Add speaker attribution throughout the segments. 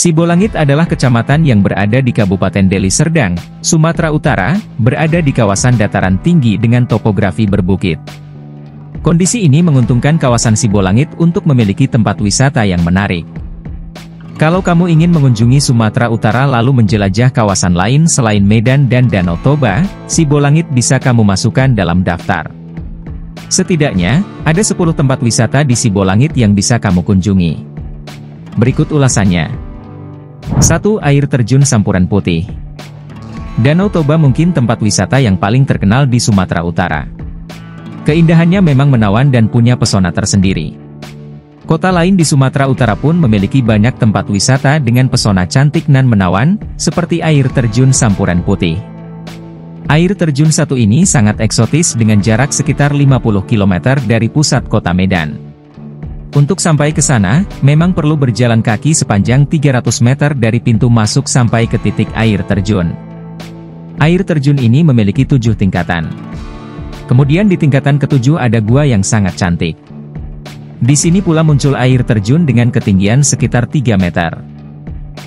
Speaker 1: Sibolangit adalah kecamatan yang berada di Kabupaten Deli Serdang, Sumatera Utara, berada di kawasan dataran tinggi dengan topografi berbukit. Kondisi ini menguntungkan kawasan Sibolangit untuk memiliki tempat wisata yang menarik. Kalau kamu ingin mengunjungi Sumatera Utara lalu menjelajah kawasan lain selain Medan dan Danau Toba, Sibolangit bisa kamu masukkan dalam daftar. Setidaknya, ada 10 tempat wisata di Sibolangit yang bisa kamu kunjungi. Berikut ulasannya. 1. Air terjun Sampuran Putih. Danau Toba mungkin tempat wisata yang paling terkenal di Sumatera Utara. Keindahannya memang menawan dan punya pesona tersendiri. Kota lain di Sumatera Utara pun memiliki banyak tempat wisata dengan pesona cantik nan menawan, seperti air terjun Sampuran Putih. Air terjun satu ini sangat eksotis dengan jarak sekitar 50 km dari pusat kota Medan. Untuk sampai ke sana, memang perlu berjalan kaki sepanjang 300 meter dari pintu masuk sampai ke titik air terjun. Air terjun ini memiliki 7 tingkatan. Kemudian di tingkatan ke-7 ada gua yang sangat cantik. Di sini pula muncul air terjun dengan ketinggian sekitar 3 meter.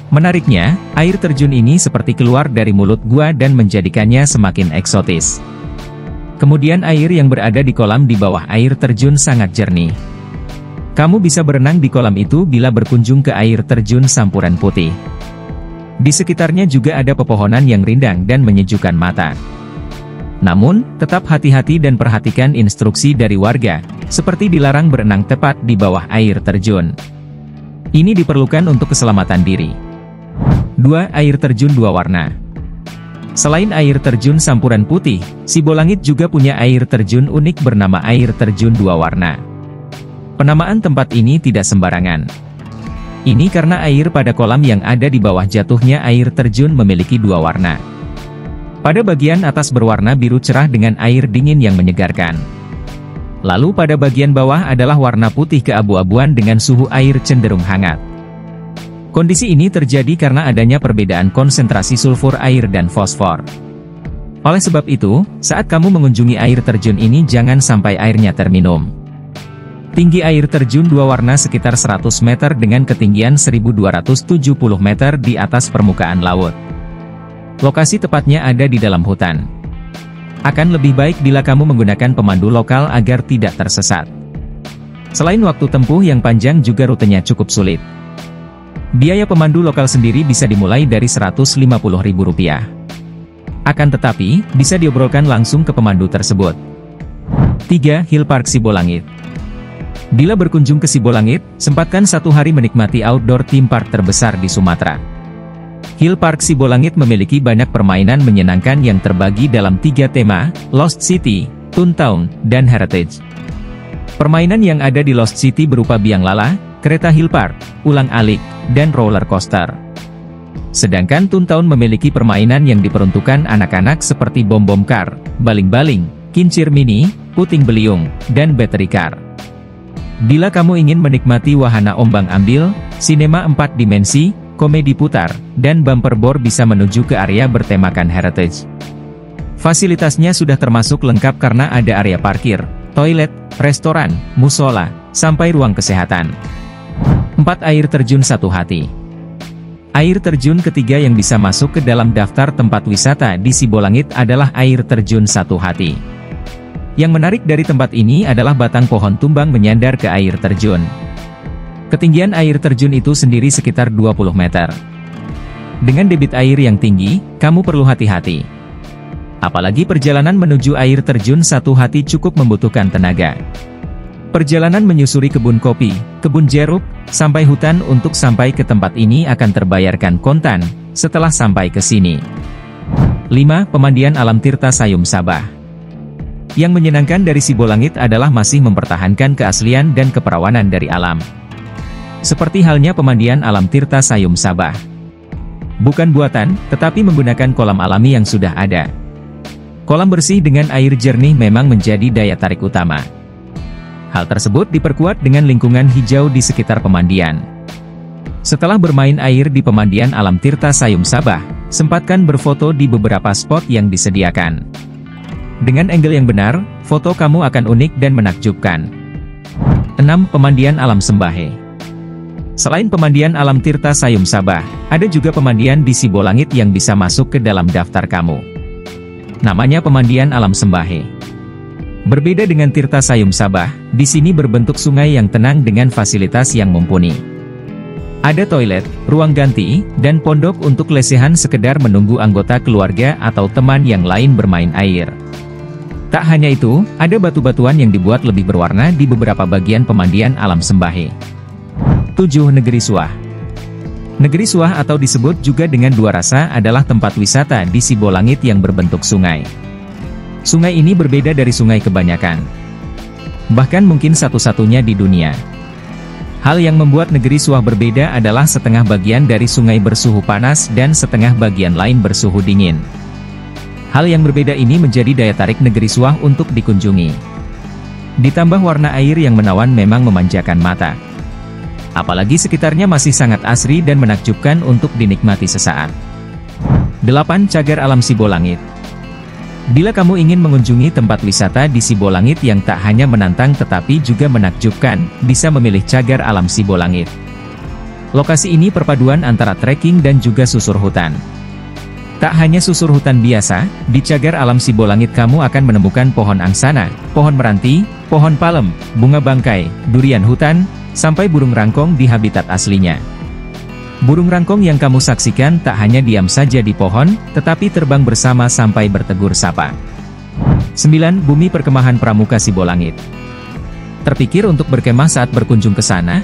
Speaker 1: Menariknya, air terjun ini seperti keluar dari mulut gua dan menjadikannya semakin eksotis. Kemudian air yang berada di kolam di bawah air terjun sangat jernih. Kamu bisa berenang di kolam itu bila berkunjung ke air terjun Sampuran Putih. Di sekitarnya juga ada pepohonan yang rindang dan menyejukkan mata. Namun, tetap hati-hati dan perhatikan instruksi dari warga, seperti dilarang berenang tepat di bawah air terjun. Ini diperlukan untuk keselamatan diri. 2. Air terjun dua warna. Selain air terjun Sampuran Putih, Sibolangit juga punya air terjun unik bernama air terjun dua warna. Penamaan tempat ini tidak sembarangan. Ini karena air pada kolam yang ada di bawah jatuhnya air terjun memiliki 2 warna. Pada bagian atas berwarna biru cerah dengan air dingin yang menyegarkan. Lalu pada bagian bawah adalah warna putih keabu-abuan dengan suhu air cenderung hangat. Kondisi ini terjadi karena adanya perbedaan konsentrasi sulfur air dan fosfor. Oleh sebab itu, saat kamu mengunjungi air terjun ini jangan sampai airnya terminum. Tinggi air terjun dua warna sekitar 100 meter dengan ketinggian 1270 meter di atas permukaan laut. Lokasi tepatnya ada di dalam hutan. Akan lebih baik bila kamu menggunakan pemandu lokal agar tidak tersesat. Selain waktu tempuh yang panjang juga rutenya cukup sulit. Biaya pemandu lokal sendiri bisa dimulai dari Rp150.000. Akan tetapi, bisa diobrolkan langsung ke pemandu tersebut. 3. Hill Park Sibolangit. Bila berkunjung ke Sibolangit, sempatkan 1 hari menikmati outdoor theme park terbesar di Sumatera. Hill Park Sibolangit memiliki banyak permainan menyenangkan yang terbagi dalam 3 tema, Lost City, Toontown, dan Heritage. Permainan yang ada di Lost City berupa biang lala, kereta Hill Park, ulang-alik, dan roller coaster. Sedangkan Toontown memiliki permainan yang diperuntukkan anak-anak seperti bom-bom car, baling-baling, kincir mini, puting beliung, dan battery car. Bila kamu ingin menikmati wahana ombang-ambing, sinema 4 dimensi, komedi putar, dan bumper board bisa menuju ke area bertemakan heritage. Fasilitasnya sudah termasuk lengkap karena ada area parkir, toilet, restoran, musola, sampai ruang kesehatan. 4. Air terjun Satu Hati. Air terjun ketiga yang bisa masuk ke dalam daftar tempat wisata di Sibolangit adalah air terjun Satu Hati. Yang menarik dari tempat ini adalah batang pohon tumbang menyandar ke air terjun. Ketinggian air terjun itu sendiri sekitar 20 meter. Dengan debit air yang tinggi, kamu perlu hati-hati. Apalagi perjalanan menuju air terjun Satu Hati cukup membutuhkan tenaga. Perjalanan menyusuri kebun kopi, kebun jeruk, sampai hutan untuk sampai ke tempat ini akan terbayarkan kontan, setelah sampai ke sini. 5. Pemandian Alam Tirta Sayum Sabah. Yang menyenangkan dari Sibolangit adalah masih mempertahankan keaslian dan keperawanan dari alam. Seperti halnya pemandian alam Tirta Sayum Sabah. Bukan buatan, tetapi menggunakan kolam alami yang sudah ada. Kolam bersih dengan air jernih memang menjadi daya tarik utama. Hal tersebut diperkuat dengan lingkungan hijau di sekitar pemandian. Setelah bermain air di pemandian alam Tirta Sayum Sabah, sempatkan berfoto di beberapa spot yang disediakan. Dengan angle yang benar, foto kamu akan unik dan menakjubkan. 6. Pemandian Alam Sembahe. Selain pemandian alam Tirta Sayum Sabah, ada juga pemandian di Sibolangit yang bisa masuk ke dalam daftar kamu. Namanya pemandian alam Sembahe. Berbeda dengan Tirta Sayum Sabah, di sini berbentuk sungai yang tenang dengan fasilitas yang mumpuni. Ada toilet, ruang ganti, dan pondok untuk lesehan sekedar menunggu anggota keluarga atau teman yang lain bermain air. Tak hanya itu, ada batu-batuan yang dibuat lebih berwarna di beberapa bagian pemandian alam Sembahe. 7. Negeri Suah. Negeri Suah atau disebut juga dengan Dua Rasa adalah tempat wisata di Sibolangit yang berbentuk sungai. Sungai ini berbeda dari sungai kebanyakan. Bahkan mungkin satu-satunya di dunia. Hal yang membuat Negeri Suah berbeda adalah setengah bagian dari sungai bersuhu panas dan setengah bagian lain bersuhu dingin. Hal yang berbeda ini menjadi daya tarik Negeri Suah untuk dikunjungi. Ditambah warna air yang menawan memang memanjakan mata. Apalagi sekitarnya masih sangat asri dan menakjubkan untuk dinikmati sesaat. 8. Cagar Alam Sibolangit. Bila kamu ingin mengunjungi tempat wisata di Sibolangit yang tak hanya menantang tetapi juga menakjubkan, bisa memilih Cagar Alam Sibolangit. Lokasi ini perpaduan antara trekking dan juga susur hutan. Tak hanya susur hutan biasa, di Cagar Alam Sibolangit kamu akan menemukan pohon angsana, pohon meranti, pohon palem, bunga bangkai, durian hutan, sampai burung rangkong di habitat aslinya. Burung rangkong yang kamu saksikan tak hanya diam saja di pohon, tetapi terbang bersama sampai bertegur sapa. 9. Bumi Perkemahan Pramuka Sibolangit. Terpikir untuk berkemah saat berkunjung ke sana?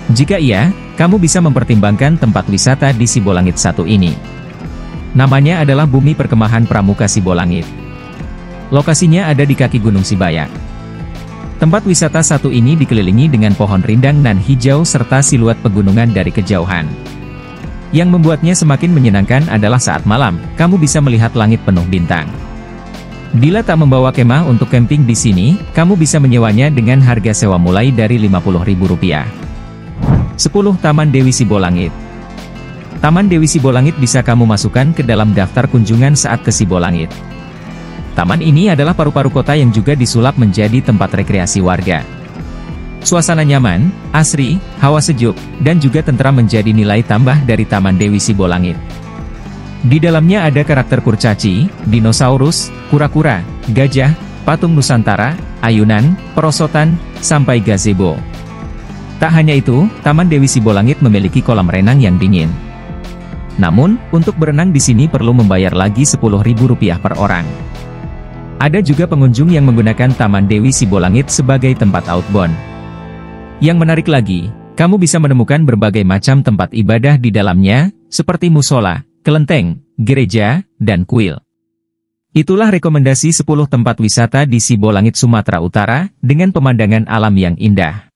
Speaker 1: Jika iya, kamu bisa mempertimbangkan tempat wisata di Sibolangit satu ini. Namanya adalah Bumi Perkemahan Pramuka Sibolangit. Lokasinya ada di kaki Gunung Sibayak. Tempat wisata satu ini dikelilingi dengan pohon rindang nan hijau serta siluet pegunungan dari kejauhan. Yang membuatnya semakin menyenangkan adalah saat malam, kamu bisa melihat langit penuh bintang. Bila tak membawa kemah untuk camping di sini, kamu bisa menyewanya dengan harga sewa mulai dari Rp50.000. 10. Taman Dewi Sibolangit. Taman Dewi Sibolangit bisa kamu masukkan ke dalam daftar kunjungan saat ke Sibolangit. Taman ini adalah paru-paru kota yang juga disulap menjadi tempat rekreasi warga. Suasana nyaman, asri, hawa sejuk, dan juga tentram menjadi nilai tambah dari Taman Dewi Sibolangit. Di dalamnya ada karakter kurcaci, dinosaurus, kura-kura, gajah, patung Nusantara, ayunan, perosotan, sampai gazebo. Tak hanya itu, Taman Dewi Sibolangit memiliki kolam renang yang dingin. Namun, untuk berenang di sini perlu membayar lagi Rp10.000 per orang. Ada juga pengunjung yang menggunakan Taman Dewi Sibolangit sebagai tempat outbound. Yang menarik lagi, kamu bisa menemukan berbagai macam tempat ibadah di dalamnya, seperti musola, kelenteng, gereja, dan kuil. Itulah rekomendasi 10 tempat wisata di Sibolangit, Sumatera Utara, dengan pemandangan alam yang indah.